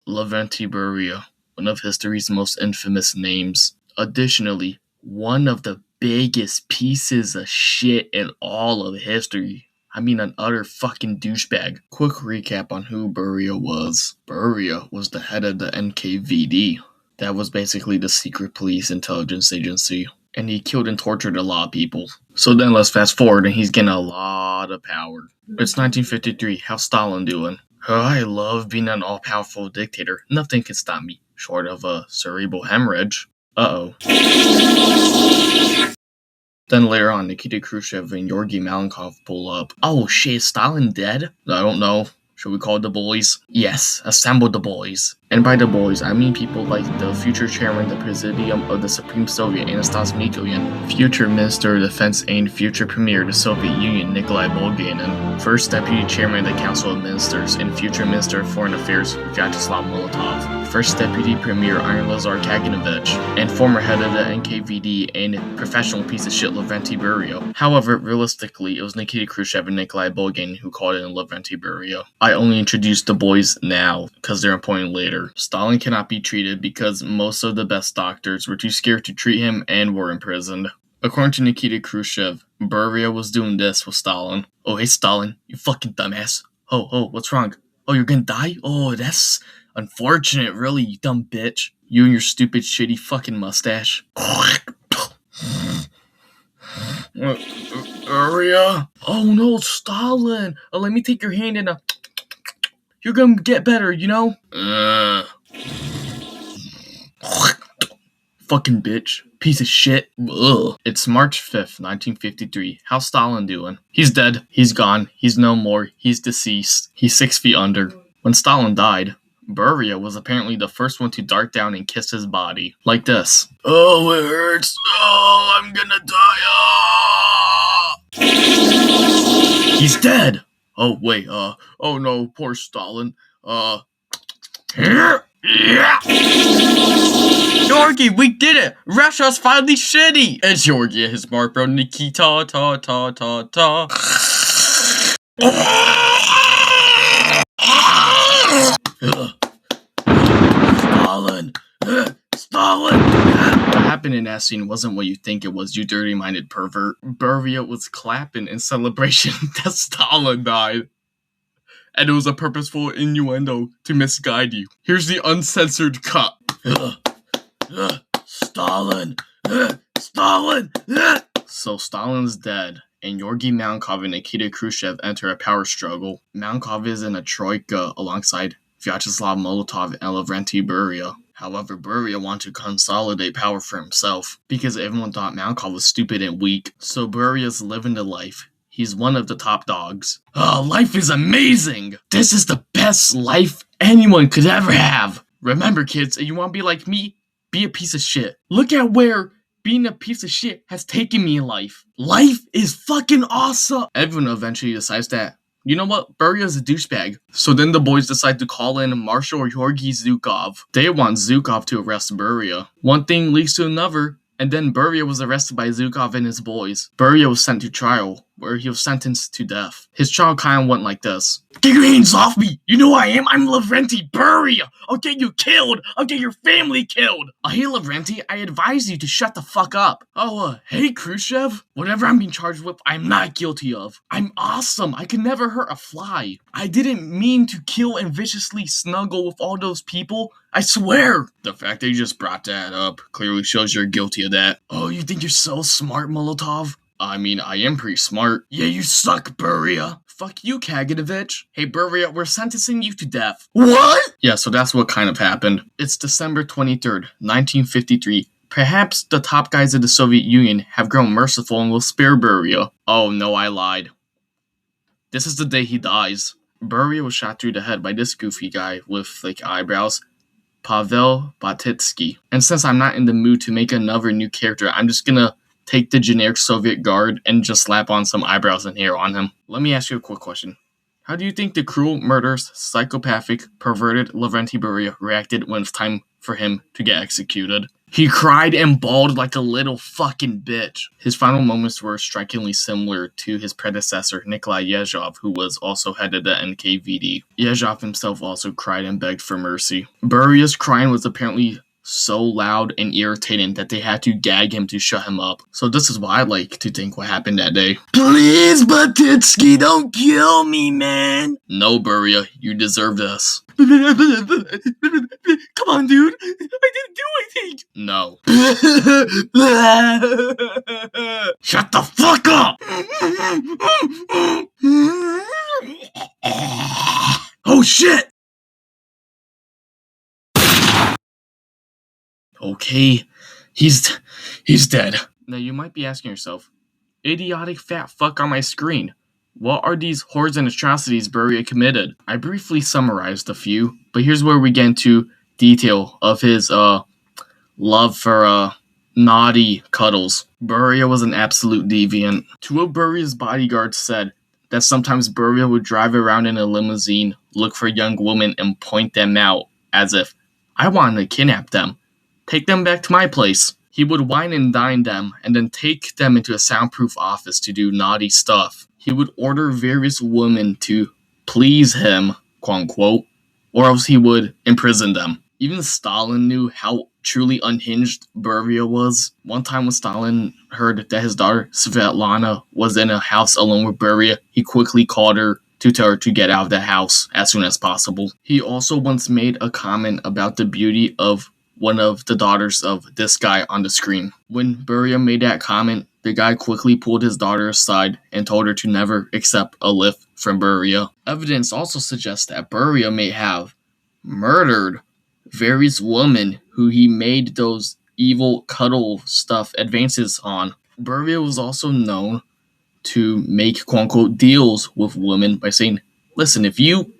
Lavrentiy Beria, one of history's most infamous names. Additionally, one of the biggest pieces of shit in all of history. I mean, an utter fucking douchebag. Quick recap on who Beria was. Beria was the head of the NKVD. That was basically the secret police intelligence agency. And he killed and tortured a lot of people. So then let's fast forward and he's getting a lot of power. It's 1953. How's Stalin doing? Oh, I love being an all-powerful dictator. Nothing can stop me, short of a cerebral hemorrhage. Uh-oh. Then later on, Nikita Khrushchev and Georgy Malenkov pull up. Oh shit, is Stalin dead? I don't know. Should we call the boys? Yes, assemble the boys. And by the boys, I mean people like the future chairman of the Presidium of the Supreme Soviet, Anastas Mikoyan, future Minister of Defense and future Premier of the Soviet Union, Nikolai Bulganin, first Deputy Chairman of the Council of Ministers and future Minister of Foreign Affairs, Vyacheslav Molotov, first Deputy Premier, Iron Lazar Kaganovich, and former head of the NKVD and professional piece of shit Lavrentiy Beria. However, realistically, it was Nikita Khrushchev and Nikolai Bulganin who called in Lavrentiy Beria. I only introduced the boys now because they're important later. Stalin cannot be treated because most of the best doctors were too scared to treat him and were imprisoned. According to Nikita Khrushchev, Beria was doing this with Stalin. Oh, hey Stalin, you fucking dumbass. Oh, what's wrong? Oh, you're gonna die? Oh, that's unfortunate, really, you dumb bitch. You and your stupid, shitty fucking mustache. Beria? Oh no, Stalin. Let me take your hand and you're gonna get better, you know? Fucking bitch. Piece of shit. Ugh. It's March 5th, 1953. How's Stalin doing? He's dead. He's gone. He's no more. He's deceased. He's 6 feet under. When Stalin died, Beria was apparently the first one to dart down and kiss his body. Like this. Oh, it hurts. Oh, I'm gonna die. He's dead. Oh, wait, oh no, poor Stalin. Georgy, we did it! Russia's finally shitty! And Georgy and his smart bro Nikita, Stalin! What happened in that scene wasn't what you think it was, you dirty-minded pervert. Beria was clapping in celebration that Stalin died. And it was a purposeful innuendo to misguide you. Here's the uncensored cut. Stalin! Stalin! So Stalin's dead, and Georgy Malenkov and Nikita Khrushchev enter a power struggle. Malenkov is in a troika alongside Vyacheslav Molotov and Lavrentiy Beria. However, Beria wanted to consolidate power for himself, because everyone thought Malenkov was stupid and weak. So Beria's living the life. He's one of the top dogs. Oh, life is amazing! This is the best life anyone could ever have! Remember, kids, if you want to be like me, be a piece of shit. Look at where being a piece of shit has taken me in life. Life is fucking awesome! Everyone eventually decides that, you know what, Beria's a douchebag. So then the boys decide to call in Marshal Georgy Zhukov. They want Zhukov to arrest Beria. One thing leads to another, and then Beria was arrested by Zhukov and his boys. Beria was sent to trial, where he was sentenced to death. His trial kind of went like this. Get your hands off me! You know who I am? I'm Lavrentiy Beria! I'll get you killed! I'll get your family killed! Hey Lavrentiy, I advise you to shut the fuck up. Hey Khrushchev? Whatever I'm being charged with, I'm not guilty of. I'm awesome! I could never hurt a fly. I didn't mean to kill and viciously snuggle with all those people. I swear! The fact that you just brought that up clearly shows you're guilty of that. Oh, you think you're so smart, Molotov? I mean, I am pretty smart. Yeah, you suck, Beria. Fuck you, Kaganovich. Hey, Beria, we're sentencing you to death. What? Yeah, so that's what kind of happened. It's December 23rd, 1953. Perhaps the top guys of the Soviet Union have grown merciful and will spare Beria. Oh, no, I lied. This is the day he dies. Beria was shot through the head by this goofy guy with fake eyebrows, Pavel Batitsky. And since I'm not in the mood to make another new character, I'm just gonna take the generic Soviet guard and just slap on some eyebrows and hair on him. Let me ask you a quick question. How do you think the cruel, murderous, psychopathic, perverted Lavrentiy Beria reacted when it's time for him to get executed? He cried and bawled like a little fucking bitch. His final moments were strikingly similar to his predecessor, Nikolai Yezhov, who was also head of the NKVD. Yezhov himself also cried and begged for mercy. Beria's crying was apparently so loud and irritating that they had to gag him to shut him up. So this is what I like to think what happened that day. Please, Batitsky, don't kill me, man. No, Beria, you deserve this. Come on, dude. I didn't do anything. No. Shut the fuck up. Oh shit. Okay, he's dead. Now you might be asking yourself, idiotic fat fuck on my screen, what are these horrors and atrocities Beria committed? I briefly summarized a few, but here's where we get into detail of his love for naughty cuddles. Beria was an absolute deviant. Two of Beria's bodyguards said that sometimes Beria would drive around in a limousine, look for young women, and point them out as if, I wanted to kidnap them. Take them back to my place. He would wine and dine them, and then take them into a soundproof office to do naughty stuff. He would order various women to please him, quote unquote, or else he would imprison them. Even Stalin knew how truly unhinged Beria was. One time when Stalin heard that his daughter Svetlana was in a house alone with Beria, he quickly called her to tell her to get out of the house as soon as possible. He also once made a comment about the beauty of one of the daughters of this guy on the screen. When Beria made that comment, the guy quickly pulled his daughter aside and told her to never accept a lift from Beria. Evidence also suggests that Beria may have murdered various women who he made those evil cuddle stuff advances on. Beria was also known to make quote-unquote deals with women by saying, listen, if you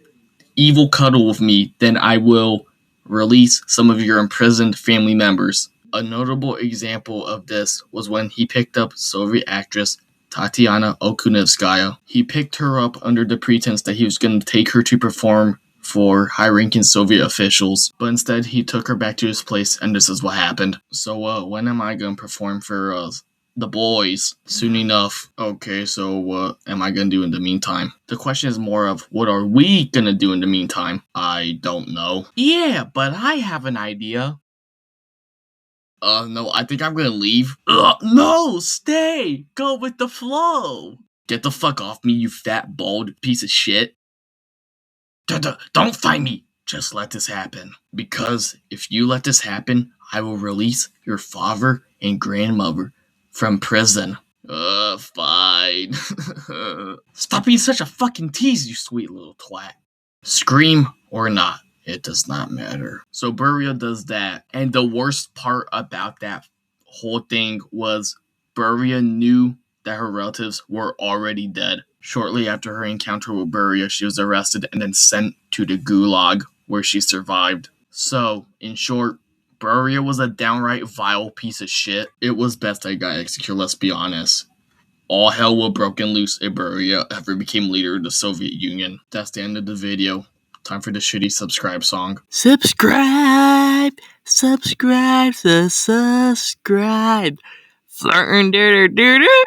evil cuddle with me, then I will release some of your imprisoned family members. A notable example of this was when he picked up Soviet actress Tatiana Okunevskaya. He picked her up under the pretense that he was going to take her to perform for high-ranking Soviet officials, but instead he took her back to his place, and this is what happened. So when am I going to perform for the boys? Soon enough. Okay, so what am I gonna do in the meantime? The question is more of, what are we gonna do in the meantime? I don't know. Yeah, but I have an idea. No, I think I'm gonna leave. No, stay! Go with the flow! Get the fuck off me, you fat, bald piece of shit. Don't fight me! Just let this happen. Because if you let this happen, I will release your father and grandmother from prison. Fine. Stop being such a fucking tease, you sweet little twat. Scream or not, it does not matter. So Beria does that, and the worst part about that whole thing was Beria knew that her relatives were already dead. Shortly after her encounter with Beria, she was arrested and then sent to the gulag, where she survived. So, in short, Beria was a downright vile piece of shit. It was best I got executed, let's be honest. All hell will broken loose if Beria ever became leader of the Soviet Union. That's the end of the video. Time for the shitty subscribe song. Subscribe! Subscribe! Subscribe! Flirtin' doo doo doo doo!